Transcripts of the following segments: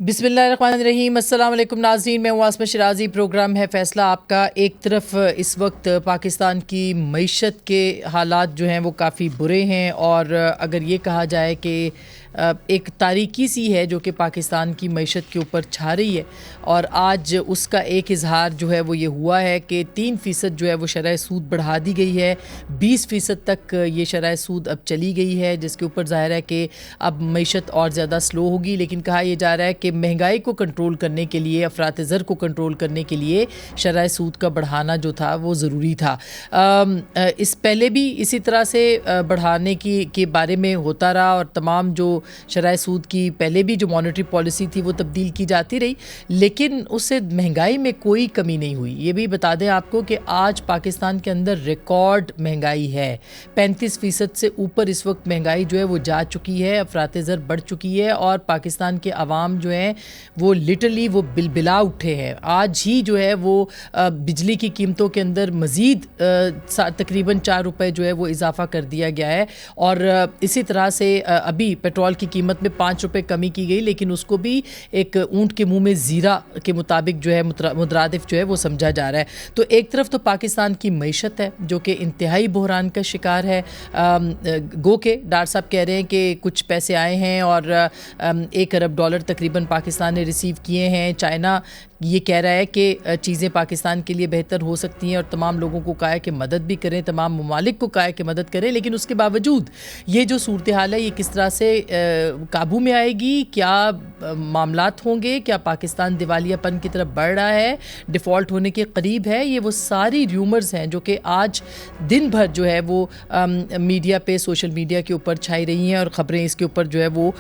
بسم اللہ الرحمن الرحیم۔ السلام علیکم ناظرین، میں عاصمہ شرازی، پروگرام ہے فیصلہ آپ کا۔ ایک طرف اس وقت پاکستان کی معیشت کے حالات جو ہیں وہ کافی برے ہیں، اور اگر یہ کہا جائے کہ ایک تاریکی سی ہے جو کہ پاکستان کی معیشت کے اوپر چھا رہی ہے، اور آج اس کا ایک اظہار جو ہے وہ یہ ہوا ہے کہ 3% جو ہے وہ شرح سود بڑھا دی گئی ہے، 20% تک یہ شرح سود اب چلی گئی ہے، جس کے اوپر ظاہر ہے کہ اب معیشت اور زیادہ سلو ہوگی۔ لیکن کہا یہ جا رہا ہے کہ مہنگائی کو کنٹرول کرنے کے لیے، افراط زر کو کنٹرول کرنے کے لیے شرح سود کا بڑھانا جو تھا وہ ضروری تھا۔ اس پہلے بھی اسی طرح سے بڑھانے کے بارے میں ہوتا رہا، اور تمام جو شرح سود کی پہلے بھی جو مانیٹری پالیسی تھی وہ تبدیل کی جاتی رہی، لیکن اس سے مہنگائی میں کوئی کمی نہیں ہوئی۔ یہ بھی بتا دیں آپ کو کہ آج پاکستان کے اندر ریکارڈ مہنگائی ہے، 35% سے اوپر اس وقت مہنگائی جو ہے وہ جا چکی ہے، افراط زر بڑھ چکی ہے، اور پاکستان کے عوام جو ہیں وہ لٹرلی وہ بلبلا اٹھے ہیں۔ آج ہی جو ہے وہ بجلی کی قیمتوں کے اندر مزید تقریباً 4 روپے جو ہے وہ اضافہ کر دیا گیا ہے، اور اسی طرح سے ابھی پیٹرول کی قیمت میں 5 روپے کمی کی گئی، لیکن اس کو بھی ایک اونٹ کے منہ میں زیرہ کے مطابق جو ہے مترادف جو ہے وہ سمجھا جا رہا ہے۔ تو ایک طرف تو پاکستان کی معیشت ہے جو کہ انتہائی بحران کا شکار ہے، گو کہ ڈار صاحب کہہ رہے ہیں کہ کچھ پیسے آئے ہیں اور $1 ارب تقریباً پاکستان نے ریسیو کیے ہیں۔ چائنا یہ کہہ رہا ہے کہ چیزیں پاکستان کے لیے بہتر ہو سکتی ہیں، اور تمام لوگوں کو کہا ہے کہ مدد بھی کریں، تمام ممالک کو کہا ہے کہ مدد کریں، لیکن اس کے باوجود یہ جو صورتحال ہے یہ کس طرح سے قابو میں آئے گی؟ کیا معاملات ہوں گے؟ کیا پاکستان دیوالیہ پن کی طرف بڑھ رہا ہے، ڈیفالٹ ہونے کے قریب ہے؟ یہ وہ ساری ریومرز ہیں جو کہ آج دن بھر جو ہے وہ میڈیا پہ، سوشل میڈیا کے اوپر چھائی رہی ہیں، اور خبریں اس کے اوپر جو ہے وہ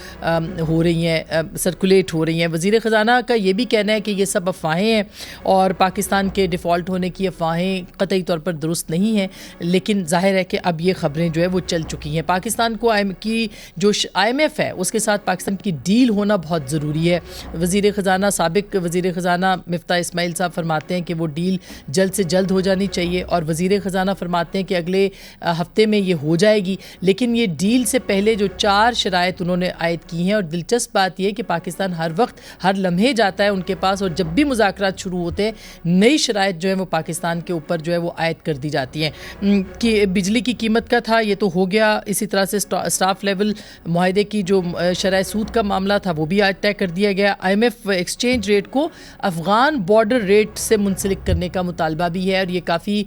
ہو رہی ہیں، سرکولیٹ ہو رہی ہیں۔ وزیر خزانہ کا یہ بھی کہنا ہے کہ یہ سب افواہیں ہیں، اور پاکستان کے ڈیفالٹ ہونے کی افواہیں قطعی طور پر درست نہیں ہیں، لیکن ظاہر ہے کہ اب یہ خبریں جو ہے وہ چل چکی ہیں۔ پاکستان کو جو IMF ہے اس کے ساتھ پاکستان کی ڈیل ہونا بہت ضروری ہے۔ وزیر خزانہ، سابق وزیر خزانہ مفتاح اسماعیل صاحب فرماتے ہیں کہ وہ ڈیل جلد سے جلد ہو جانی چاہیے، اور وزیر خزانہ فرماتے ہیں کہ اگلے ہفتے میں یہ ہو جائے گی، لیکن یہ ڈیل سے پہلے جو 4 شرائط انہوں نے عائد کی ہیں، اور دلچسپ بات یہ ہے کہ پاکستان ہر وقت، ہر لمحے جاتا ہے ان کے پاس، اور جب بھی مذاکرات شروع ہوتے ہیں نئی شرائط جو ہے وہ پاکستان کے اوپر جو ہے وہ عائد کر دی جاتی ہیں۔ کہ بجلی کی قیمت کا تھا یہ تو ہو گیا، اسی طرح سے اسٹاف لیول معاہدے کی جو شرح سود کا معاملہ تھا وہ بھی آج طے کر دیا گیا۔ IMF ایکسچینج ریٹ کو افغان بارڈر ریٹ سے منسلک کرنے کا مطالبہ بھی ہے، اور یہ کافی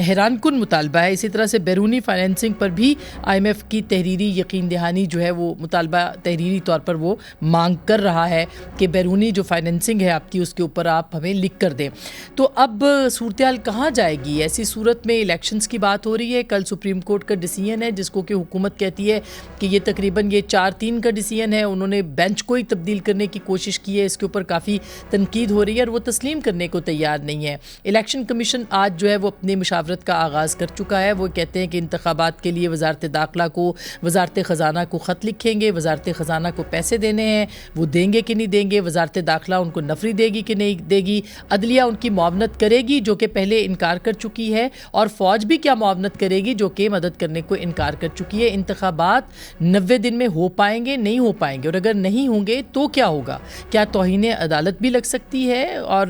حیران کن مطالبہ ہے۔ اسی طرح سے بیرونی فائنینسنگ پر بھی IMF کی تحریری یقین دہانی جو ہے وہ مطالبہ تحریری طور پر وہ مانگ کر رہا ہے کہ بیرونی جو فائنینسنگ ہے آپ کی اس کے اوپر آپ ہمیں لکھ کر دیں۔ تو اب صورتحال کہاں جائے گی؟ ایسی صورت میں الیکشنز کی بات ہو رہی ہے، کل سپریم کورٹ کا ڈیسیژن ہے جس کو کہ حکومت کہتی ہے کہ یہ تقریباً 4-3 کا ڈیسیژن ہے، انہوں نے بینچ کو ہی تبدیل کرنے کی کوشش کی ہے، اس کے اوپر کافی تنقید ہو رہی ہے، اور وہ تسلیم کرنے کو تیار نہیں ہے۔ الیکشن کمیشن آج جو ہے وہ اپنی مشاورت کا آغاز کر چکا ہے، وہ کہتے ہیں کہ انتخابات کے لیے وزارت داخلہ کو، وزارت خزانہ کو خط لکھیں گے، وزارت خزانہ کو پیسے دینے ہیں، وہ دیں گے کہ نہیں دیں گے، وزارت داخلہ ان کو نفری دے گی کہ نہیں دے گی، عدلیہ ان کی معاونت کرے گی جو کہ پہلے انکار کر چکی ہے، اور فوج بھی کیا معاونت کرے گی جو کہ مدد کرنے کو انکار کر چکی ہے۔ انتخابات 90 دن میں ہو پائیں گے؟ نہیں ہو پائیں گے، اور اگر نہیں ہوں گے تو کیا ہوگا؟ کیا توہین عدالت بھی لگ سکتی ہے؟ اور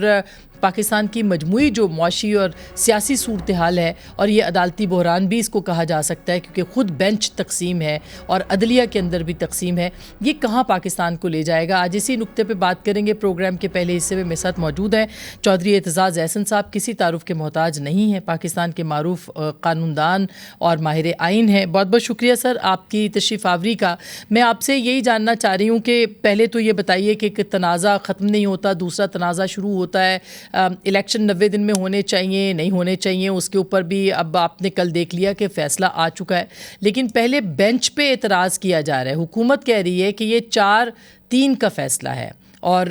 پاکستان کی مجموعی جو معاشی اور سیاسی صورتحال ہے، اور یہ عدالتی بحران بھی اس کو کہا جا سکتا ہے کیونکہ خود بینچ تقسیم ہے اور عدلیہ کے اندر بھی تقسیم ہے، یہ کہاں پاکستان کو لے جائے گا؟ آج اسی نقطے پہ بات کریں گے۔ پروگرام کے پہلے حصے میں میرے ساتھ موجود ہیں چودھری اعتزاز احسن صاحب، کسی تعارف کے محتاج نہیں ہیں، پاکستان کے معروف قانون دان اور ماہر آئین ہیں۔ بہت بہت شکریہ سر آپ کی تشریف آوری کا۔ میں آپ سے یہی جاننا چاہ رہی ہوں کہ پہلے تو یہ بتائیے کہ تنازع ختم نہیں ہوتا، دوسرا تنازع شروع ہوتا ہے، الیکشن 90 دن میں ہونے چاہیے نہیں ہونے چاہیے، اس کے اوپر بھی اب آپ نے کل دیکھ لیا کہ فیصلہ آ چکا ہے، لیکن پہلے بینچ پہ اعتراض کیا جا رہا ہے۔ حکومت کہہ رہی ہے کہ یہ 4-3 کا فیصلہ ہے، اور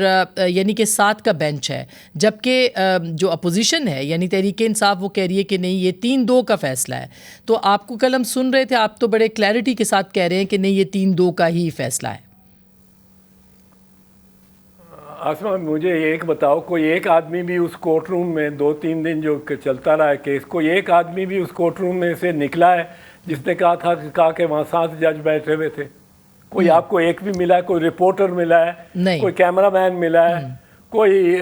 یعنی کہ 7 کا بینچ ہے، جبکہ جو اپوزیشن ہے یعنی تحریک انصاف وہ کہہ رہی ہے کہ نہیں یہ 3-2 کا فیصلہ ہے۔ تو آپ کو کل ہم سن رہے تھے، آپ تو بڑے کلیئرٹی کے ساتھ کہہ رہے ہیں کہ نہیں یہ 3-2 کا ہی فیصلہ ہے۔ آسما مجھے ایک بتاؤ، کوئی ایک آدمی بھی اس کورٹ روم میں 2-3 دن جو چلتا رہا ہے کیس، کوئی ایک آدمی بھی اس کورٹ روم میں سے نکلا ہے جس نے کہا کہ وہاں 7 جج بیٹھے ہوئے تھے؟ کوئی آپ کو ایک بھی ملا ہے؟ کوئی رپورٹر ملا ہے؟ کوئی کیمرہ مین ملا ہے؟ کوئی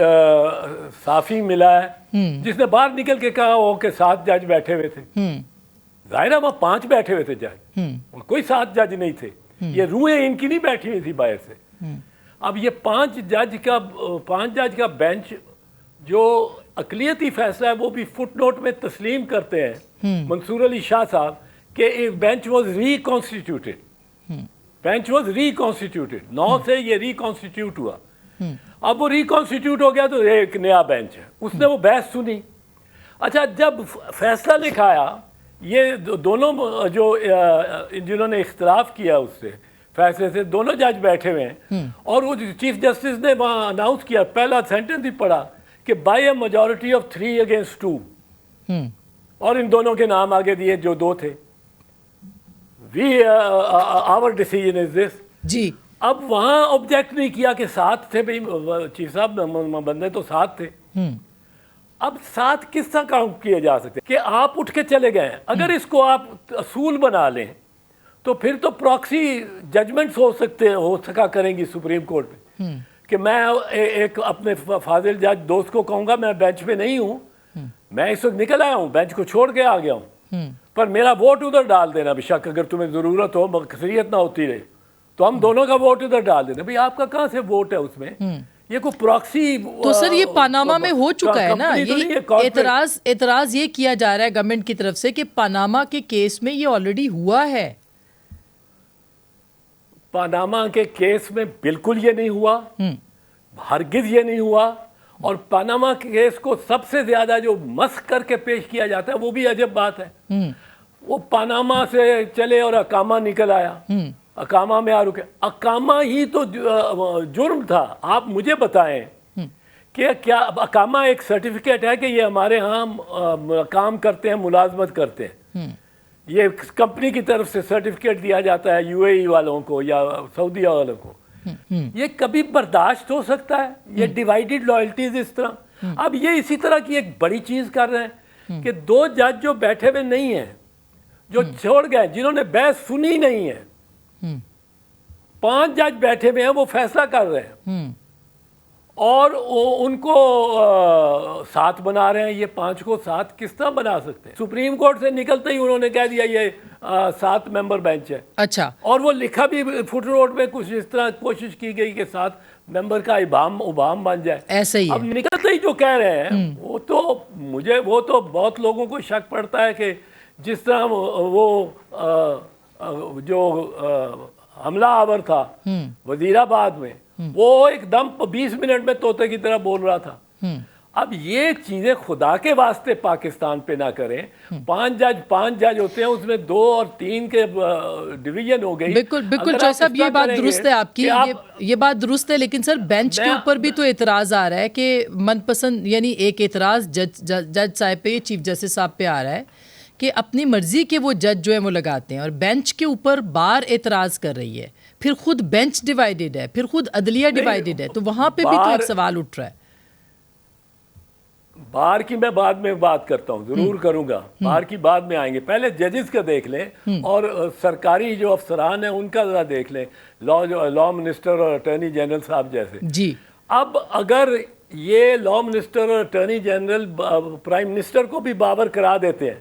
صحافی ملا ہے جس نے باہر نکل کے کہا ہو کہ 7 جج بیٹھے ہوئے تھے؟ ظاہر ہے وہاں 5 بیٹھے ہوئے تھے جج، کوئی 7 جج نہیں تھے. یہ روحیں ان کی نہیں بیٹھی ہوئی تھی باہر سے. اب یہ 5 جج کا بینچ جو اقلیتی فیصلہ ہے وہ بھی فٹ نوٹ میں تسلیم کرتے ہیں منصور علی شاہ صاحب کہ بینچ واز ریکانسٹیٹیوٹڈ 9 سے یہ ریکانسٹیٹیوٹ ہوا. اب وہ ریکانسٹیٹیوٹ ہو گیا تو ایک نیا بینچ ہے، اس نے وہ بحث سنی. اچھا جب فیصلہ لکھایا، یہ دونوں جو جنہوں نے اختلاف کیا اس سے فیصلے سے، دونوں جج بیٹھے ہوئے ہیں اور وہ چیف جسٹس نے وہاں اناؤنس کیا، پہلا سینٹنس ہی پڑھا کہ by a majority of 3 against 2، اور ان دونوں کے نام آگے دیے جو 2 تھے. our decision is this. جی اب وہاں آبجیکٹ نہیں کیا کہ 7 تھے بھائی چیف صاحب، بندے تو 7 تھے. اب 7 کس طرح کاؤنٹ کیے جا سکتے کہ آپ اٹھ کے چلے گئے. اگر اس کو آپ اصول بنا لیں تو پھر تو پراکسی ججمنٹس ہو سکا کریں گی سپریم کورٹ میں کہ میں ایک اپنے فاضل جج دوست کو کہوں گا میں بینچ پہ نہیں ہوں، میں اس وقت نکل آیا ہوں، بینچ کو چھوڑ کے آ گیا ہوں، پر میرا ووٹ ادھر ڈال دینا بشک، اگر تمہیں ضرورت ہو، اکثریت نہ ہوتی رہے تو ہم دونوں کا ووٹ ادھر ڈال دینا. بھئی آپ کا کہاں سے ووٹ ہے اس میں؟ یہ کوئی پراکسی. تو سر یہ پاناما میں ہو چکا ہے نا، یہ اعتراض یہ کیا جا رہا ہے گورنمنٹ کی طرف سے کہ پاناما کے کیس میں یہ آلریڈی ہوا ہے. پاناما کے کیس میں بالکل یہ نہیں ہوا، ہرگز یہ نہیں ہوا. اور پاناما کے کیس کو سب سے زیادہ جو مسخ کر کے پیش کیا جاتا ہے وہ بھی عجب بات ہے. وہ پاناما سے چلے اور اقامہ نکل آیا، اقامہ میں آ رکے. اقامہ ہی تو جرم تھا. آپ مجھے بتائیں کہ کیا اقامہ ایک سرٹیفکیٹ ہے کہ یہ ہمارے ہاں کام کرتے ہیں، ملازمت کرتے ہیں؟ یہ کمپنی کی طرف سے سرٹیفکیٹ دیا جاتا ہے یو اے ای والوں کو یا سعودیہ والوں کو. یہ کبھی برداشت ہو سکتا ہے؟ یہ ڈیوائیڈڈ لائلٹیز اس طرح. اب یہ اسی طرح کی ایک بڑی چیز کر رہے ہیں کہ 2 جج جو بیٹھے ہوئے نہیں ہیں، جو چھوڑ گئے، جنہوں نے بحث سنی نہیں ہے، 5 جج بیٹھے ہوئے ہیں، وہ فیصلہ کر رہے ہیں اور ان کو 7 بنا رہے ہیں. یہ 5 کو 7 کس طرح بنا سکتے ہیں؟ سپریم کورٹ سے نکلتے ہی انہوں نے کہہ دیا یہ 7 ممبر بینچ ہے. اچھا. اور وہ لکھا بھی فٹ نوٹ میں کچھ اس طرح کوشش کی گئی کہ 7 ممبر کا ابہام بن جائے. ایسا ہی ہے. اب نکلتے ہی جو کہہ رہے ہیں وہ تو بہت لوگوں کو شک پڑتا ہے کہ جس طرح وہ جو حملہ آور تھا وزیر آباد میں، وہ ایک دم 20 منٹ میں طوطے کی طرح بول رہا تھا. اب یہ چیزیں خدا کے واسطے پاکستان پہ نہ کریں. 5 جج ہوتے ہیں، اس میں 2 اور 3 کے ڈویژن ہو گئی. بالکل چوہے صاحب یہ بات درست ہے آپ کی، یہ بات درست ہے. لیکن سر بینچ کے اوپر بھی تو اعتراض آ رہا ہے کہ من پسند، یعنی ایک اعتراض جج صاحب پہ، چیف جسٹس صاحب پہ آ رہا ہے کہ اپنی مرضی کے وہ جج جو ہے وہ لگاتے ہیں، اور بینچ کے اوپر بار اعتراض کر رہی ہے. پھر خود بینچ ڈیوائیڈڈ ہے، پھر خود عدلیہ ڈیوائیڈڈ ہے، تو وہاں پہ بھی تو ایک سوال اٹھ رہا ہے. بار کی میں بعد میں بات کرتا ہوں، ضرور کروں گا. بار کی بعد میں آئیں گے. پہلے ججز کا دیکھ لیں اور سرکاری جو افسران ہیں ان کا ذرا دیکھ لیں، لا منسٹر اور اٹارنی جنرل صاحب جیسے. جی اب اگر یہ لا منسٹر اور اٹارنی جنرل پرائم منسٹر کو بھی بابر کرا دیتے ہیں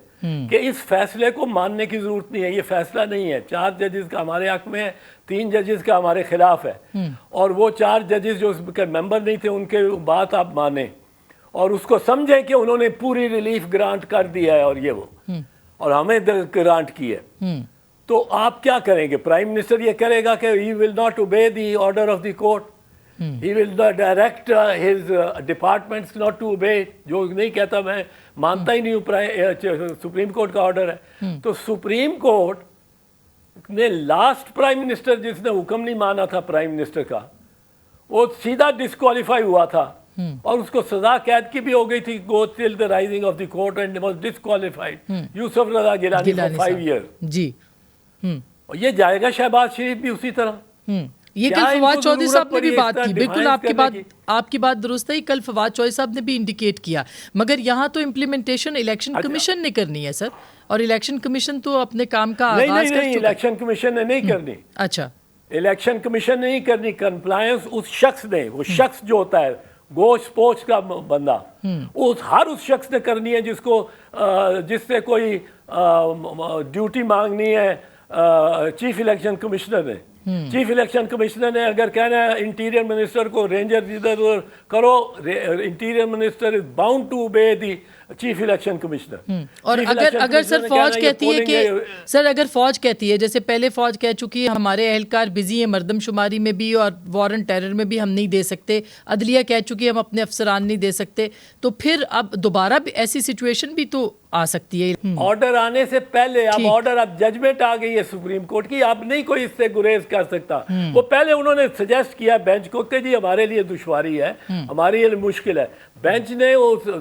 کہ اس فیصلے کو ماننے کی ضرورت نہیں ہے، یہ فیصلہ نہیں ہے، 4 ججز کا ہمارے حق میں ہے، 3 ججز کا ہمارے خلاف ہے، اور وہ 4 ججز جو اس کے ممبر نہیں تھے ان کے بات آپ مانیں اور اس کو سمجھیں کہ انہوں نے پوری ریلیف گرانٹ کر دیا ہے اور یہ وہ اور ہمیں گرانٹ کی ہے، تو آپ کیا کریں گے؟ پرائم منسٹر یہ کرے گا کہ he will not obey the order of the court, he will direct his departments not to obey. جو نہیں کہتا میں مانتا ہی نہیں ہوں سپریم کورٹ کا آرڈر ہے. تو سپریم کورٹ نے لاسٹ پرائم منسٹر جس نے حکم نہیں مانا تھا پرائم منسٹر کا، وہ سیدھا ڈسکوالیفائی ہوا تھا اور اس کو سزا قید کی بھی ہو گئی تھی، go till the rising of the court, and was disqualified. Yusuf Raza Gilani for 5 years. جی اور یہ جائے گا شہباز شریف بھی اسی طرح. یہ کل فواد چودھری صاحب نے بھی بات کی. بالکل آپ کی بات درست ہے. کل فواد چودھری صاحب نے بھی انڈیکیٹ کیا، مگر یہاں تو امپلیمنٹیشن الیکشن کمیشن نے کرنی ہے سر، اور الیکشن کمیشن تو اپنے کام کا آغاز کر چکا ہے. نہیں الیکشن کمیشن نے نہیں کرنی. اچھا الیکشن کمیشن نہیں کرنی کمپلائنس اس شخص نے, وہ شخص جو ہوتا ہے گوشت پوچھ کا بندہ, ہر اس شخص نے کرنی ہے جس سے کوئی ڈیوٹی مانگنی ہے چیف الیکشن کمشنر نے. چیف الیکشن کمشنر نے اگر کہنا ہے انٹیریئر منسٹر کو رینجر ادھر ادھر کرو, interior minister is bound to obey the chief election commissioner. اور اگر سر فوج کہتی ہے کہ اگر فوج کہتی ہے, جیسے پہلے فوج کہہ چکی ہے ہمارے اہلکار بزی ہیں مردم شماری میں بھی اور وارنٹ ٹیرر میں بھی ہم نہیں دے سکتے, عدلیہ کہہ چکی ہے ہم اپنے افسران نہیں دے سکتے, تو پھر اب دوبارہ بھی ایسی سچویشن بھی تو آ سکتی ہے. آرڈر آنے سے پہلے اب ججمنٹ آ گئی ہے سپریم کورٹ کی, اب نہیں کوئی اس سے گریز کر سکتا. وہ پہلے انہوں نے سجیسٹ کیا بینچ کو کہ جی ہمارے لیے دشواری ہے, ہمارے لیے مشکل ہے. بینچ نے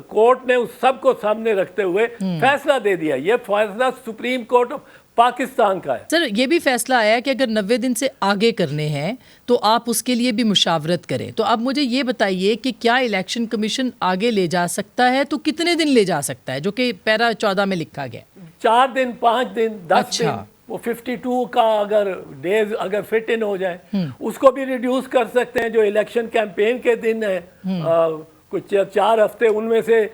کورٹ نے اس سب کو سامنے رکھتے ہوئے فیصلہ دے دیا. یہ فیصلہ سپریم کورٹ آف پاکستان کا ہے. سر یہ بھی فیصلہ آیا کہ اگر 90 دن سے آگے کرنے ہیں تو آپ اس کے لیے بھی مشاورت کریں. تو اب مجھے یہ بتائیے کہ کیا الیکشن کمیشن آگے لے جا سکتا ہے, تو کتنے دن لے جا سکتا ہے, جو کہ پیرا 14 میں لکھا گیا؟ 4 دن, 5 دن, 10 دن. وہ 52 کا اگر ڈیز اگر فٹ ان ہو جائے اس کو بھی ریڈیوس کر سکتے ہیں. جو الیکشن کیمپین کے دن ہیں کچھ 4 ہفتے, ان میں سے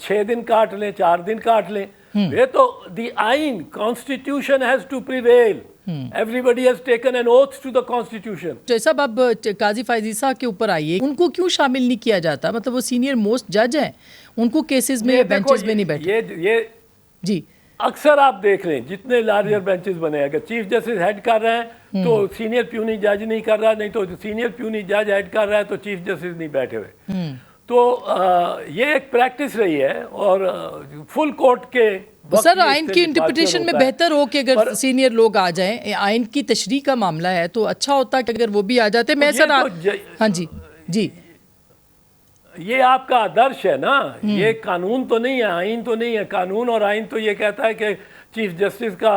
6 دن کاٹ لیں, 4 دن کاٹ لیں. یہ تو دی آئین constitution has to prevail. Everybody has taken an oath to the constitution. جیسا اب قاضی فائز عیسیٰ کے اوپر آئیے, ان کو کیوں شامل نہیں کیا جاتا؟ مطلب وہ سینئر موسٹ جج ہیں, ان کو کیسز میں بینچز میں نہیں بیٹھے. یہ جی اکثر آپ دیکھ لیں جتنے لارجر بینچز بنے, اگر چیف جسٹس ہیڈ کر رہے ہیں تو سینئر پیونی جج نہیں کر رہا, نہیں تو سینئر پیونی جج ہیڈ کر رہا ہے تو چیف جسٹس نہیں بیٹھے ہوئے. تو یہ ایک پریکٹس رہی ہے. اور فل کورٹ کے سر آئین کی انٹرپریٹیشن میں بہتر ہو کہ اگر سینئر لوگ آ جائیں, آئین کی تشریح کا معاملہ ہے تو اچھا ہوتا کہ اگر وہ بھی آ جاتے. میں سر ہاں جی یہ آپ کا آدرش ہے نا, یہ قانون تو نہیں ہے, آئین تو نہیں ہے. قانون اور آئین تو یہ کہتا ہے کہ چیف جسٹس کا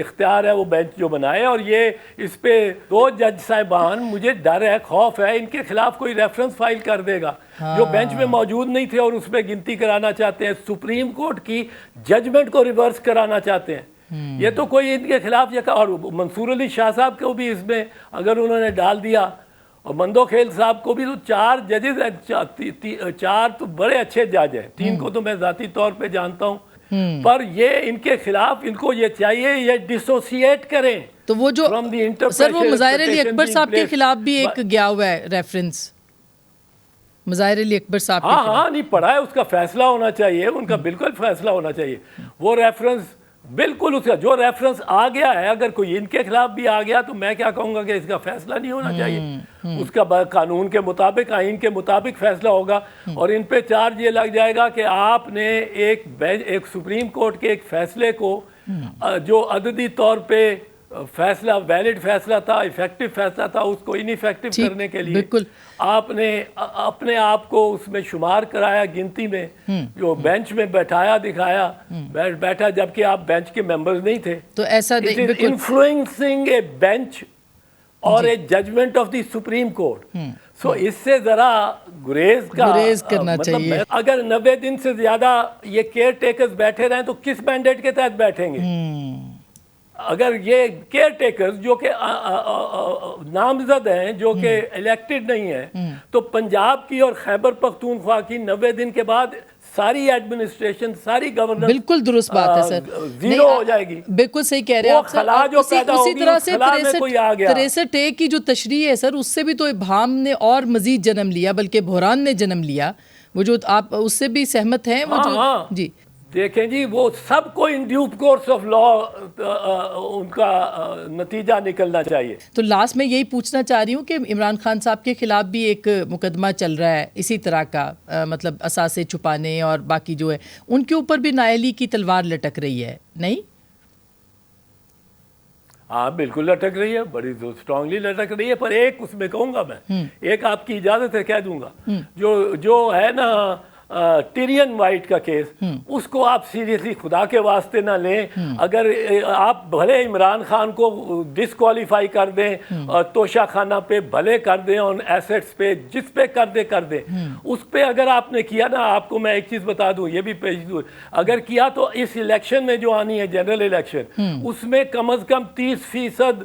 اختیار ہے وہ بینچ جو بنائے. اور یہ اس پہ 2 جج صاحبان, مجھے ڈر ہے, خوف ہے, ان کے خلاف کوئی ریفرنس فائل کر دے گا جو بینچ میں موجود نہیں تھے اور اس میں گنتی کرانا چاہتے ہیں, سپریم کورٹ کی ججمنٹ کو ریورس کرانا چاہتے ہیں. یہ تو کوئی ان کے خلاف اور منصور علی شاہ صاحب کو بھی اس میں اگر انہوں نے ڈال دیا, اور مندو کھیل صاحب کو بھی, تو 4 ججز ہیں, 4 تو بڑے اچھے جج ہیں, 3 کو تو میں ذاتی طور پہ جانتا ہوں. پر یہ ان کے خلاف ان کو یہ چاہیے یہ ڈسوسیٹ کریں. تو وہ جو سر وہ مظاہر علی اکبر صاحب کے خلاف بھی ایک گیا ہوا ہے ریفرنس, مظاہر علی اکبر صاحب کے خلاف. ہاں نہیں پڑھا ہے, اس کا فیصلہ ہونا چاہیے, ان کا بالکل فیصلہ ہونا چاہیے. وہ ریفرنس بالکل اس کا جو ریفرنس آ گیا ہے, اگر کوئی ان کے خلاف بھی آ گیا تو میں کیا کہوں گا کہ اس کا فیصلہ نہیں ہونا چاہیے. اس کا قانون کے مطابق, آئین کے مطابق فیصلہ ہوگا. اور ان پہ چارج یہ لگ جائے گا کہ آپ نے ایک سپریم کورٹ کے ایک فیصلے کو جو عددی طور پہ فیصلہ ویلڈ فیصلہ تھا, ایفیکٹو فیصلہ تھا, اس کو انیفیکٹو کرنے کے لیے آپ نے اپنے آپ کو اس میں شمار کرایا گنتی میں, جو بینچ میں بٹھایا دکھایا بیٹھا, جبکہ آپ بینچ کے ممبرز نہیں تھے. تو ایسا انفلوئنسنگ اے بینچ اور a judgement of the supreme court. سو اس سے ذرا گریز کرنا چاہیے. اگر 90 دن سے زیادہ یہ کیئر ٹیکرز بیٹھے رہیں تو کس مینڈیٹ کے تحت بیٹھیں گے؟ اگر یہ کیئر ٹیکرز جو کہ نامزد ہیں, جو کہ الیکٹڈ نہیں ہیں, تو پنجاب کی اور خیبر پختونخوا کی 90 دن کے بعد ساری ایڈمنسٹریشن, ساری گورننس بالکل درست بات ہے سر, زیرو ہو جائے گی. بالکل صحیح کہہ رہے ہیں آپ سر. اسی طرح سے 63A کی جو تشریح ہے سر, اس سے بھی تو ابہام نے اور مزید جنم لیا, بلکہ بحران نے جنم لیا. وہ جو آپ اس سے بھی سہمت ہیں؟ وہ جو جی دیکھیں جی, وہ سب کو in due course of law ان کا نتیجہ نکلنا چاہیے. تو لاسٹ میں یہی پوچھنا چاہ رہی ہوں کہ عمران خان صاحب کے خلاف بھی ایک مقدمہ چل رہا ہے اسی طرح کا, مطلب اثاثے چھپانے اور باقی جو ہے, ان کے اوپر بھی نااہلی کی تلوار لٹک رہی ہے نہیں؟ ہاں بالکل لٹک رہی ہے, بڑی اسٹرانگلی لٹک رہی ہے. پر ایک اس میں کہوں گا میں, ایک آپ کی اجازت ہے کہہ دوں گا, جو ہے نا ٹیرین وائٹ کا کیس, اس کو آپ سیریسلی خدا کے واسطے نہ لیں. اگر آپ بھلے عمران خان کو ڈسکوالیفائی کر دیں اور توشہ خانہ پہ بھلے کر دیں, اور ایسٹس پہ جس پہ کر دیں, اس پہ اگر آپ نے کیا نا, آپ کو میں ایک چیز بتا دوں, یہ بھی پیش دوں, اگر کیا تو اس الیکشن میں جو آنی ہے جنرل الیکشن, اس میں کم از کم 30%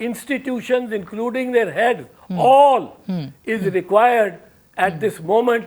institutions including their heads, all is required at this moment,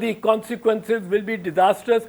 the consequences will be disastrous।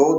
2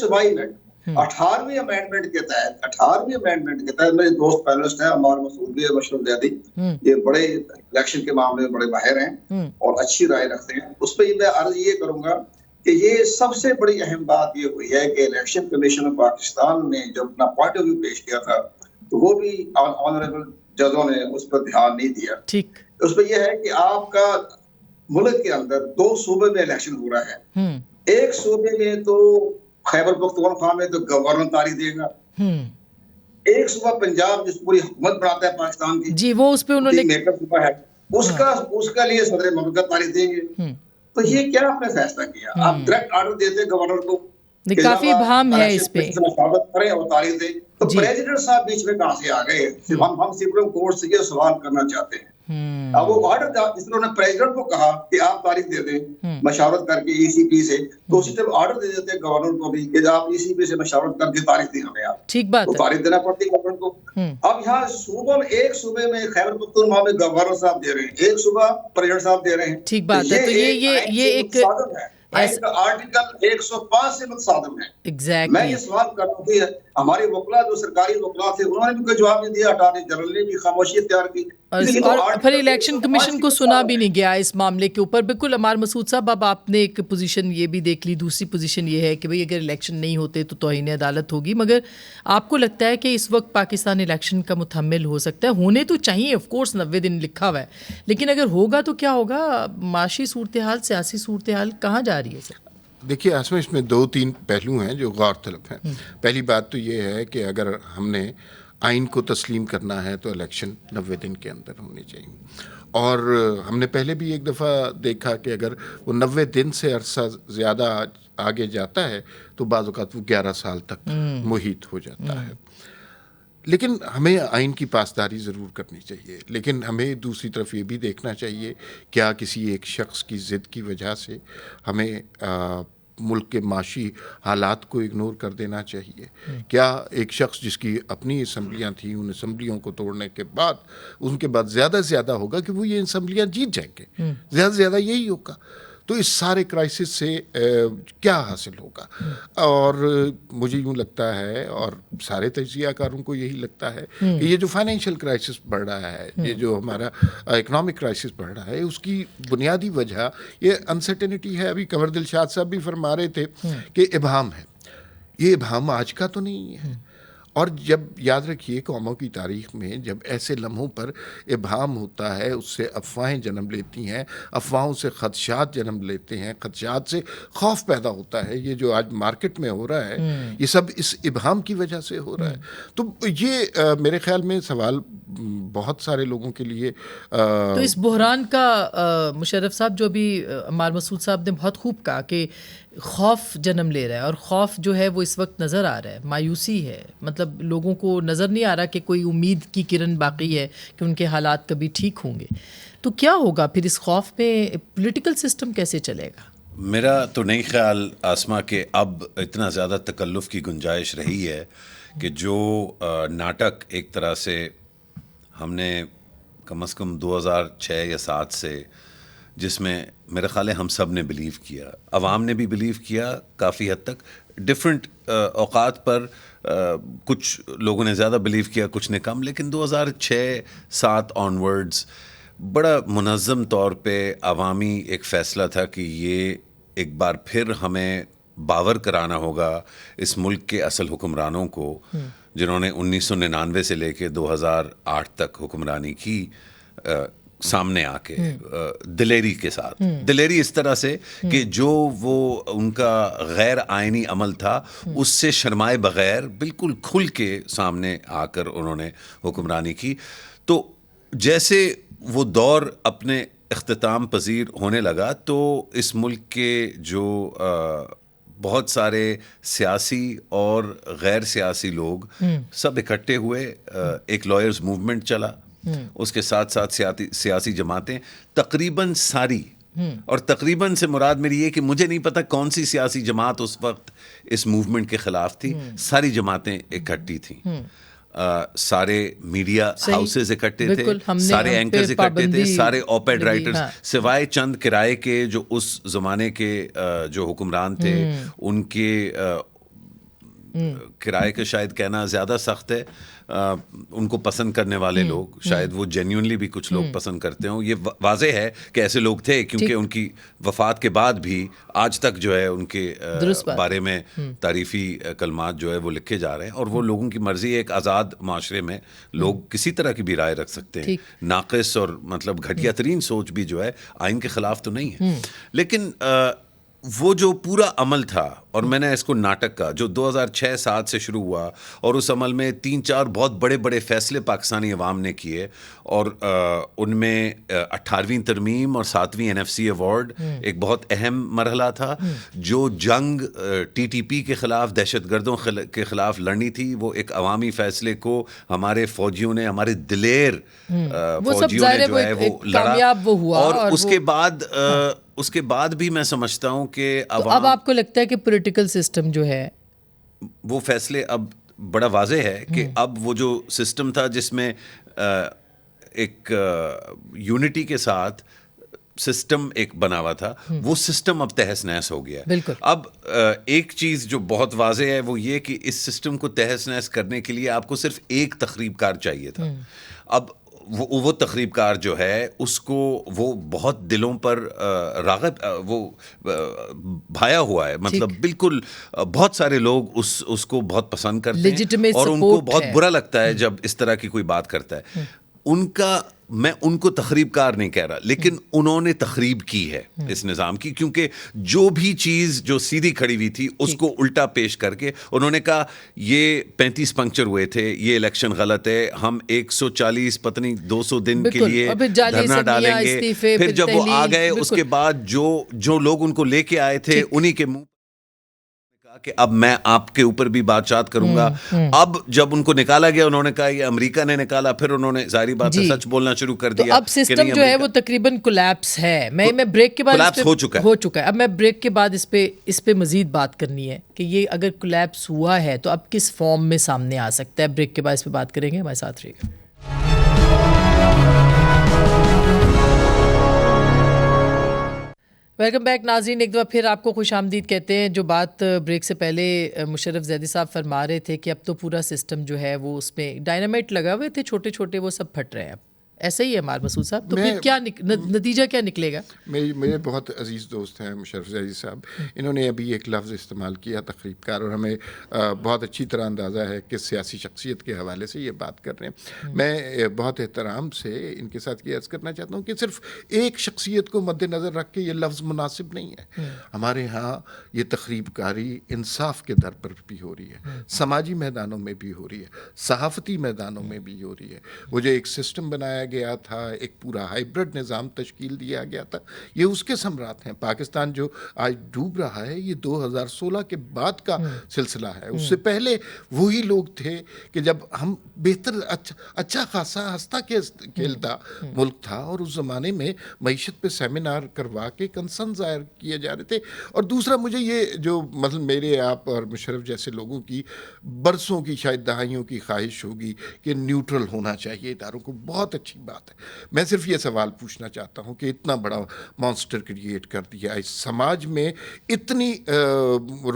صوبائی ایمنڈ. 18ویں امینڈمنٹ کے تحت میرے دوست پینلسٹ ہیں عمار مسعود بھی ہے, مشرف زیدی, یہ بڑے الیکشن کے معاملے میں بڑے ماہر ہیں اور اچھی رائے رکھتے ہیں. اس پہ میں عرض یہ کروں گا کہ یہ سب سے بڑی اہم بات یہ ہوئی ہے کہ الیکشن کمیشن آف پاکستان نے جو اپنا پوائنٹ آف ویو پیش کیا تھا تو وہ بھی آنریبل ججوں نے اس پر دھیان نہیں دیا. اس پہ یہ ہے کہ آپ کا ملک کے اندر 2 صوبے میں الیکشن ہو رہا ہے. ایک صوبے میں تو خیبر پختونخوا میں تو گورنر تاریخ دے گا, ایک صوبہ پنجاب جس پوری حکومت بناتا ہے پاکستان کی, جی وہ اس پہ انہوں نے میک اپ صوبہ ہے, اس کا لیے صدر مملکت تاریخ دیں گے. تو یہ کیا آپ نے فیصلہ کیا؟ آپ ڈائریکٹ آرڈر دیتے گورنر کو, کافی ابہام ہے اس پہ, مشاورت کریں اور تاریخ دیں. تو پریزیڈنٹ صاحب بیچ میں کہاں سے آ گئے؟ ہم سپریم کورٹ سے یہ سوال کرنا چاہتے ہیں. اب وہ آرڈر جس نے پریزیڈنٹ کو کہا کہ آپ تاریخ دے دیں مشاورت کر کے ای سی پی سے, تو اسی طرح آرڈر دے دیتے گورنر کو بھی کہ آپ ای سی پی سے مشاورت کر کے تاریخ دیں ہمیں. آپ ٹھیک بات ہے, تو تاریخ دینا پڑتی ہے گورنر کو. اب یہاں صوبوں میں ایک صوبے میں خیبر پختونخوا میں گورنر صاحب دے رہے ہیں, ایک صوبہ پریزیڈنٹ صاحب دے رہے ہیں. ٹھیک بات ہے. تو یہ ایک آرٹیکل 105 سے متصادم ہے. میں یہ سوال کر رہا ہوں کہ ہمارے وکلا جو سرکاری وکلا تھے انہوں نے بھی کوئی جواب نہیں دیا, اٹارنی جنرل نے بھی خاموشی اختیار کی, اور پھر الیکشن کمیشن کو سنا بھی نہیں گیا اس معاملے کے اوپر. بالکل عمار مسعود صاحب, اب آپ نے ایک پوزیشن یہ بھی دیکھ لی, دوسری پوزیشن یہ ہے کہ بھئی اگر الیکشن نہیں ہوتے تو توہین عدالت ہوگی, مگر آپ کو لگتا ہے کہ اس وقت پاکستان الیکشن کا متحمل ہو سکتا ہے؟ ہونے تو چاہیے آف کورس, 90 دن لکھا ہوا ہے, لیکن اگر ہوگا تو کیا ہوگا؟ معاشی صورتحال, سیاسی صورتحال کہاں جا رہی ہے سر؟ دیکھیے آسما, اس میں 2-3 پہلو ہیں جو غور طلب ہیں. پہلی بات تو یہ ہے کہ اگر ہم نے آئین کو تسلیم کرنا ہے تو الیکشن 90 دن کے اندر ہونے چاہیے, اور ہم نے پہلے بھی ایک دفعہ دیکھا کہ اگر وہ 90 دن سے عرصہ زیادہ آگے جاتا ہے تو بعض اوقات وہ 11 سال تک محیط ہو جاتا ہے. لیکن ہمیں آئین کی پاسداری ضرور کرنی چاہیے, لیکن ہمیں دوسری طرف یہ بھی دیکھنا چاہیے کیا کسی ایک شخص کی ضد کی وجہ سے ہمیں ملک کے معاشی حالات کو اگنور کر دینا چاہیے؟ کیا ایک شخص جس کی اپنی اسمبلیاں تھیں, ان اسمبلیوں کو توڑنے کے بعد ان کے بعد زیادہ سے زیادہ ہوگا کہ وہ یہ اسمبلیاں جیت جائیں گے, زیادہ سے زیادہ یہی ہوگا, تو اس سارے کرائسس سے کیا حاصل ہوگا؟ اور مجھے یوں لگتا ہے, اور سارے تجزیہ کاروں کو یہی لگتا ہے کہ یہ جو فائنینشیل کرائسس بڑھ رہا ہے, یہ جو ہمارا اکنامک کرائسس بڑھ رہا ہے, اس کی بنیادی وجہ یہ انسرٹینٹی ہے. ابھی قمر دلشاد صاحب بھی فرما رہے تھے کہ ابہام ہے. یہ ابہام آج کا تو نہیں ہے, اور جب یاد رکھیے قوموں کی تاریخ میں جب ایسے لمحوں پر ابہام ہوتا ہے, اس سے افواہیں جنم لیتی ہیں, افواہوں سے خدشات جنم لیتے ہیں, خدشات سے خوف پیدا ہوتا ہے. یہ جو آج مارکیٹ میں ہو رہا ہے یہ سب اس ابہام کی وجہ سے ہو رہا ہے. تو یہ میرے خیال میں سوال بہت سارے لوگوں کے لیے تو اس بحران کا مشرف صاحب, جو بھی عمار مسعود صاحب نے بہت خوب کہا کہ خوف جنم لے رہا ہے, اور خوف جو ہے وہ اس وقت نظر آ رہا ہے, مایوسی ہے, مطلب لوگوں کو نظر نہیں آ رہا کہ کوئی امید کی کرن باقی ہے کہ ان کے حالات کبھی ٹھیک ہوں گے. تو کیا ہوگا پھر اس خوف پہ پولیٹیکل سسٹم کیسے چلے گا؟ میرا تو نہیں خیال آسما کہ اب اتنا زیادہ تکلف کی گنجائش رہی ہے کہ جو ناٹک ایک طرح سے ہم نے کم از کم 2006 یا 7 سے, جس میں میرا خیال ہے ہم سب نے بلیو کیا, عوام نے بھی بلیو کیا کافی حد تک, ڈفرینٹ اوقات پر کچھ لوگوں نے زیادہ بلیو کیا, کچھ نے کم, لیکن 2006-7 آنورڈز بڑا منظم طور پہ عوامی ایک فیصلہ تھا کہ یہ ایک بار پھر ہمیں باور کرانا ہوگا اس ملک کے اصل حکمرانوں کو, جنہوں نے 1999 سے لے کے 2008 تک حکمرانی کی, سامنے آ کے دلیری کے ساتھ, دلیری اس طرح سے کہ جو وہ ان کا غیر آئینی عمل تھا اس سے شرمائے بغیر بالکل کھل کے سامنے آ کر انہوں نے حکمرانی کی. تو جیسے وہ دور اپنے اختتام پذیر ہونے لگا تو اس ملک کے جو بہت سارے سیاسی اور غیر سیاسی لوگ سب اکٹھے ہوئے, ایک لائرز موومنٹ چلا, اس کے ساتھ ساتھ سیاسی جماعتیں تقریباً ساری, اور تقریباً سے مراد میری یہ کہ مجھے نہیں پتا کون سی سیاسی جماعت اس وقت اس موومنٹ کے خلاف تھی, ساری جماعتیں اکٹھی تھیں. سارے میڈیا ہاؤسز اکٹھے تھے, سارے اینکرز اکٹھے تھے, سارے اوپیڈ رائٹرز, سوائے چند کرائے کے جو اس زمانے کے جو حکمران تھے ان کے کرائے کا شاید کہنا زیادہ سخت ہے, ان کو پسند کرنے والے لوگ شاید وہ جینیونلی بھی کچھ لوگ پسند کرتے ہوں. یہ واضح ہے کہ ایسے لوگ تھے کیونکہ ان کی وفات کے بعد بھی آج تک جو ہے ان کے بارے میں تعریفی کلمات جو ہے وہ لکھے جا رہے ہیں, اور وہ لوگوں کی مرضی ہے. ایک آزاد معاشرے میں لوگ کسی طرح کی بھی رائے رکھ سکتے ہیں, ناقص اور مطلب گھٹیا ترین سوچ بھی جو ہے آئین کے خلاف تو نہیں ہے. لیکن وہ جو پورا عمل تھا, اور میں نے اس کو ناٹک کا جو 2006-07 سے شروع ہوا, اور اس عمل میں 3-4 بہت بڑے بڑے فیصلے پاکستانی عوام نے کیے, اور ان میں 18ویں ترمیم اور 7ویں NFC ایوارڈ ایک بہت اہم مرحلہ تھا. جو جنگ TTP کے خلاف, دہشت گردوں کے خلاف لڑنی تھی, وہ ایک عوامی فیصلے کو ہمارے فوجیوں نے, ہمارے دلیر فوجیوں نے جو ہے وہ لڑا. اور اس کے بعد بھی میں سمجھتا ہوں کہ اب آپ کو لگتا ہے کہ پولیٹیکل سسٹم جو ہے وہ فیصلے, اب بڑا واضح ہے کہ اب وہ جو سسٹم تھا جس میں ایک یونٹی کے ساتھ سسٹم ایک بنا ہوا تھا, وہ سسٹم اب تہس نہس ہو گیا. اب ایک چیز جو بہت واضح ہے وہ یہ کہ اس سسٹم کو تہس نہس کرنے کے لیے آپ کو صرف ایک تخریب کار چاہیے تھا. اب وہ تخریب کار جو ہے اس کو وہ بہت دلوں پر راغب وہ بھایا ہوا ہے, مطلب بالکل بہت سارے لوگ اس کو بہت پسند کرتے ہیں, اور ان کو بہت برا لگتا ہے جب اس طرح کی کوئی بات کرتا ہے. میں ان کو تخریب کار نہیں کہہ رہا, لیکن انہوں نے تخریب کی ہے اس نظام کی, کیونکہ جو بھی چیز جو سیدھی کھڑی ہوئی تھی اس کو الٹا پیش کر کے انہوں نے کہا یہ 35 پنکچر ہوئے تھے, یہ الیکشن غلط ہے, ہم 140 پتنی 200 دن کے لیے دھرنا ڈالیں گے. پھر جب وہ آ گئے اس کے بعد جو لوگ ان کو لے کے آئے تھے انہی کے منہ کہ اب میں آپ کے اوپر بھی بات کروں گا. اب جب ان کو نکالا گیا, انہوں نے کہا یہ امریکہ نے نکالا, پھر انہوں نے ظاہری بات ہے سچ بولنا شروع کر دیا. اب سسٹم جو ہے وہ تقریباً کولیپس ہے. میں بریک کے بعد کولیپس ہو چکا ہے. اب میں بریک کے بعد اس پہ مزید بات کرنی ہے کہ یہ اگر کولیپس ہوا ہے تو اب کس فارم میں سامنے آ سکتا ہے. بریک کے بعد اس پہ بات کریں گے, ہمارے ساتھ رہیے گا. ویلکم بیک ناظرین, ایک دفعہ پھر آپ کو خوش آمدید کہتے ہیں. جو بات بریک سے پہلے مشرف زیدی صاحب فرما رہے تھے کہ اب تو پورا سسٹم جو ہے وہ اس میں ڈائنامائٹ لگا ہوئے تھے چھوٹے چھوٹے, وہ سب پھٹ رہے ہیں. اب ایسا ہی ہے ہمارے مسعود صاحب, تو پھر کیا نتیجہ کیا نکلے گا؟ میرے بہت عزیز دوست ہیں مشرف زیدی صاحب, انہوں نے ابھی ایک لفظ استعمال کیا تخریب کار, اور ہمیں بہت اچھی طرح اندازہ ہے کہ سیاسی شخصیت کے حوالے سے یہ بات کر رہے ہیں. میں بہت احترام سے ان کے ساتھ یہ عرض کرنا چاہتا ہوں کہ صرف ایک شخصیت کو مد نظر رکھ کے یہ لفظ مناسب نہیں ہے. ہمارے ہاں یہ تخریب کاری انصاف کے در پر بھی ہو رہی ہے, سماجی میدانوں میں بھی ہو رہی ہے, صحافتی میدانوں میں بھی ہو رہی ہے. وہ جو ایک سسٹم بنایا گیا تھا, ایک پورا ہائیبرڈ نظام تشکیل دیا گیا تھا, یہ اس کے ثمرات ہیں. پاکستان جو آج ڈوب رہا ہے یہ 2016 کے بعد کا سلسلہ ہے. اس سے پہلے وہی لوگ تھے کہ جب ہم بہتر اچھا خاصا ہنستا کھیلتا ملک تھا, اور اس زمانے میں معیشت پہ سیمینار کروا کے کنسرن ظاہر کیے جا رہے تھے. اور دوسرا مجھے یہ جو مطلب میرے آپ اور مشرف جیسے لوگوں کی برسوں کی شاید دہائیوں کی خواہش ہوگی کہ نیوٹرل ہونا چاہیے اداروں کو, بہت اچھی بات ہے. میں صرف یہ سوال پوچھنا چاہتا ہوں کہ اتنا بڑا مانسٹر کریٹ کر دیا اس سماج میں, اتنی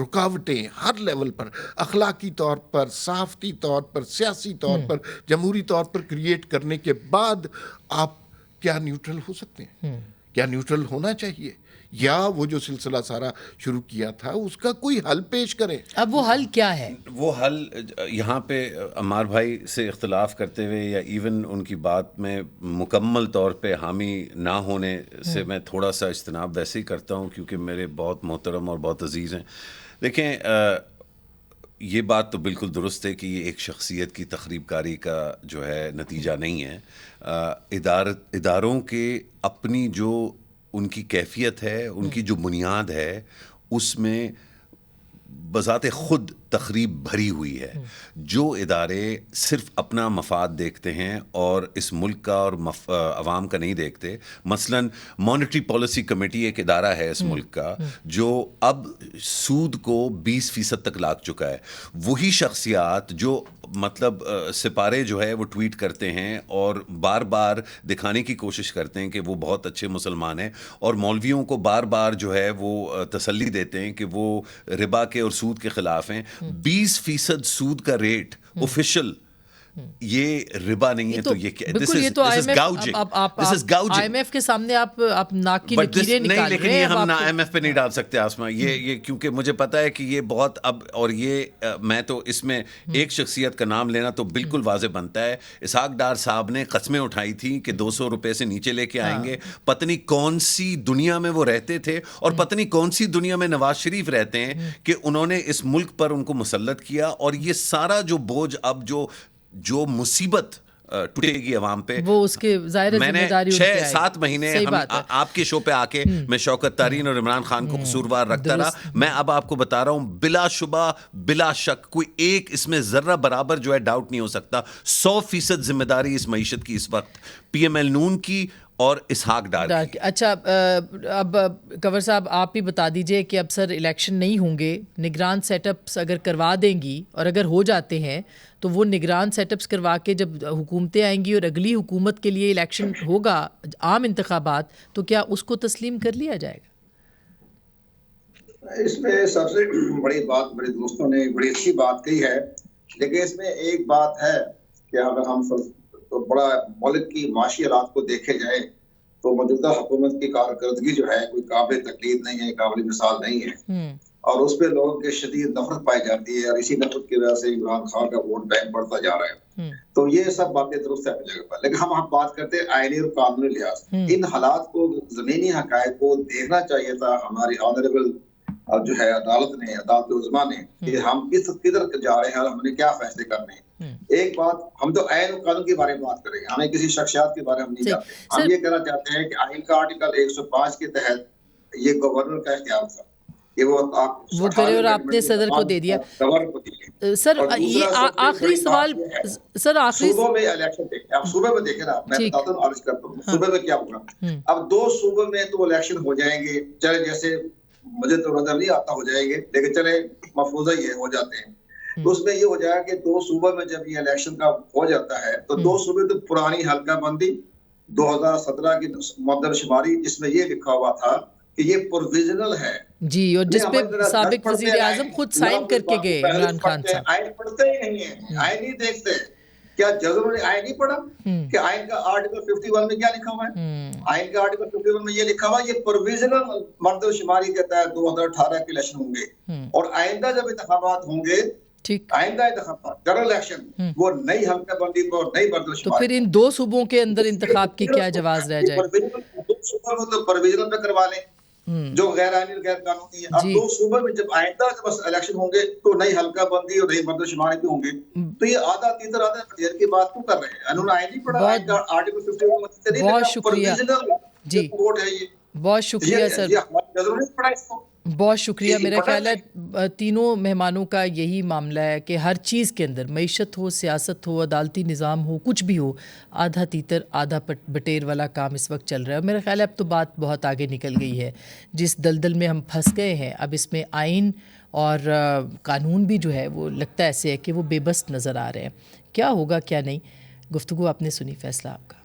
رکاوٹیں ہر لیول پر, اخلاقی طور پر, صحافتی طور پر, سیاسی طور پر, جمہوری طور پر کریٹ کرنے کے بعد آپ کیا نیوٹرل ہو سکتے ہیں؟ کیا نیوٹرل ہونا چاہیے؟ یا وہ جو سلسلہ سارا شروع کیا تھا اس کا کوئی حل پیش کریں. اب وہ حل کیا ہے؟ وہ حل یہاں پہ عمار بھائی سے اختلاف کرتے ہوئے یا ایون ان کی بات میں مکمل طور پہ حامی نہ ہونے سے میں تھوڑا سا اجتناب ویسے ہی کرتا ہوں, کیونکہ میرے بہت محترم اور بہت عزیز ہیں. دیکھیں, یہ بات تو بالکل درست ہے کہ یہ ایک شخصیت کی تخریب کاری کا جو ہے نتیجہ نہیں ہے. اداروں کے اپنی جو ان کی کیفیت ہے, ان کی جو بنیاد ہے, اس میں بذات خود تخریب بھری ہوئی ہے. جو ادارے صرف اپنا مفاد دیکھتے ہیں اور اس ملک کا اور عوام کا نہیں دیکھتے, مثلا مانیٹری پالیسی کمیٹی ایک ادارہ ہے اس ملک کا جو اب سود کو 20% تک لاگ چکا ہے. وہی شخصیات جو مطلب سپارے جو ہے وہ ٹویٹ کرتے ہیں اور بار بار دکھانے کی کوشش کرتے ہیں کہ وہ بہت اچھے مسلمان ہیں, اور مولویوں کو بار بار جو ہے وہ تسلی دیتے ہیں کہ وہ ربا کے اور سود کے خلاف ہیں. 20% سود کا ریٹ آفیشیل, یہ ربا نہیں ہے تو یہ کیا؟ بالکل, یہ تو آئی ایم ایف کے سامنے آپ ناک کی لکیریں نکال رہے ہیں. لیکن یہ ہم آئی ایم ایف پہ نہیں ڈال سکتے آسما, یہ کیونکہ مجھے پتا ہے کہ یہ بہت اب, اور یہ میں تو اس میں ایک شخصیت کا نام لینا تو بالکل واضح بنتا ہے. اسحاق ڈار صاحب نے قسمیں اٹھائی تھی کہ 200 روپے سے نیچے لے کے آئیں گے. پتنی کون سی دنیا میں وہ رہتے تھے اور پتنی کون سی دنیا میں نواز شریف رہتے ہیں کہ انہوں نے اس ملک پر ان کو مسلط کیا, اور یہ سارا جو بوجھ اب جو مصیبت ٹوٹے گی عوام پہ, وہ اس کے ظاہر میں نے 6-7 مہینے آپ کے شو پہ آ کے میں شوکت طارین اور عمران خان کو قصوروار رکھتا رہا. میں اب آپ کو بتا رہا ہوں بلا شبہ بلا شک کوئی ایک اس میں ذرہ برابر جو ہے ڈاؤٹ نہیں ہو سکتا, 100% ذمہ داری اس معیشت کی اس وقت پی ایم ایل نون کی اور اسحاق ڈار کی. اچھا, اب کنور صاحب آپ ہی بتا دیجئے کہ اب سر الیکشن نہیں ہوں گے, نگران سیٹ اپس اگر کروا دیں گی, اور اگر ہو جاتے ہیں تو وہ نگران سیٹ اپس کروا کے جب حکومتیں آئیں گی اور اگلی حکومت کے لیے الیکشن ہوگا, عام انتخابات, تو کیا اس کو تسلیم کر لیا جائے گا؟ اس میں سب سے بڑی بات بڑے دوستوں نے بڑی اچھی بات کہی ہے, لیکن اس میں ایک بات ہے کہ اگر ہم تو بڑا ملک کی معاشی حالات کو دیکھے جائے تو موجودہ حکومت کی کارکردگی جو ہے کوئی قابل تقلید نہیں ہے, قابل مثال نہیں ہے, اور اس پہ لوگوں کے شدید نفرت پائی جاتی ہے, اور اسی نفرت کی وجہ سے عمران خان کا ووٹ بینک بڑھتا جا رہا ہے. تو یہ سب باتیں درست ہے اپنی جگہ پر, لیکن ہم بات کرتے ہیں آئینی اور قانونی لحاظ. ان حالات کو, زمینی حقائق کو دیکھنا چاہیے تھا ہماری آنریبل جو ہے عدالت نے, عدالت عظمیٰ نے, کہ ہم کدھر جا رہے ہیں اور ہم نے کیا فیصلے کرنے ہیں. ایک بات, ہم تو آئین و قانون کے بارے میں بات کریں گے, ہمیں کسی شخصیات کے بارے میں نہیں جاتے. ہم یہ کہنا چاہتے ہیں کہ آئین کا آرٹیکل 105 کے تحت یہ گورنر کا اختیار تھا کہ وہ کرے, اور آپ نے صدر کو دے دیا. سر یہ آخری سوال, سر آخری صوبوں میں الیکشن دیکھیں, آپ صوبے میں دیکھیں نا, میں بتاتا ہوں, عرض کرتا ہوں صوبے میں کیا ہوگا. اب 2 صوبے میں تو الیکشن ہو جائیں گے, چلے جیسے مجھے تو نظر نہیں آتا ہو جائیں گے, لیکن چلے مفروضہ یہ ہو جاتے ہیں. تو اس میں یہ ہو جائے کہ 2 صوبوں میں جب یہ الیکشن کا ہو جاتا ہے تو 2 صوبے تو پرانی حلقہ بندی 2017 کی مقدم شماری, جس میں یہ لکھا ہوا تھا کہ یہ پروویژنل ہے جی, اور جس پہ سابق وزیر اعظم خود سائن کر کے گئے عمران خان صاحب. آئین پڑھتے ہی نہیں ہیں, آئین نہیں دیکھتے. کیا ججوں نے آئین نہیں پڑھا کہ آئین کا آرٹیکل 51 میں کیا لکھا ہوا ہے؟ آئین کا آرٹیکل 51 میں یہ لکھا ہوا یہ پروویژنل مردم شماری کے تحت 2018 کے الیکشن ہوں گے, اور آئندہ جب انتخابات ہوں گے, آئندہ انتخابات جنرل الیکشن, وہ نئی حلقہ بندی پر نئی مردم شماری. تو پھر ان 2 صوبوں کے اندر انتخاب کی کیا جواز رہ جائے؟ 2 صوبوں میں تو پروویژنل میں کروا لیں جو غیر آئینی اور غیر قانونی ہے. اب 2 صوبوں میں جب آئندہ جب الیکشن ہوں گے تو نئی حلقہ بندی اور نئی مردم شماری بھی ہوں گے. تو یہ آدھا تیسرا آدھا پٹیر کی بات کیوں کر رہے ہیں؟ انہوں نے آئین نہیں پڑھا, آئین کا آرٹیکل 51 بہت شکریہ جی, بہت شکریہ سر, بہت شکریہ. میرا خیال ہے تینوں مہمانوں کا یہی معاملہ ہے کہ ہر چیز کے اندر, معیشت ہو, سیاست ہو, عدالتی نظام ہو, کچھ بھی ہو, آدھا تیتر آدھا بٹیر والا کام اس وقت چل رہا ہے. اور میرا خیال ہے اب تو بات بہت آگے نکل گئی ہے. جس دلدل میں ہم پھنس گئے ہیں اب اس میں آئین اور قانون بھی جو ہے وہ لگتا ایسے ہے کہ وہ بے بس نظر آ رہے ہیں. کیا ہوگا کیا نہیں, گفتگو آپ نے سنی, فیصلہ آپ کا.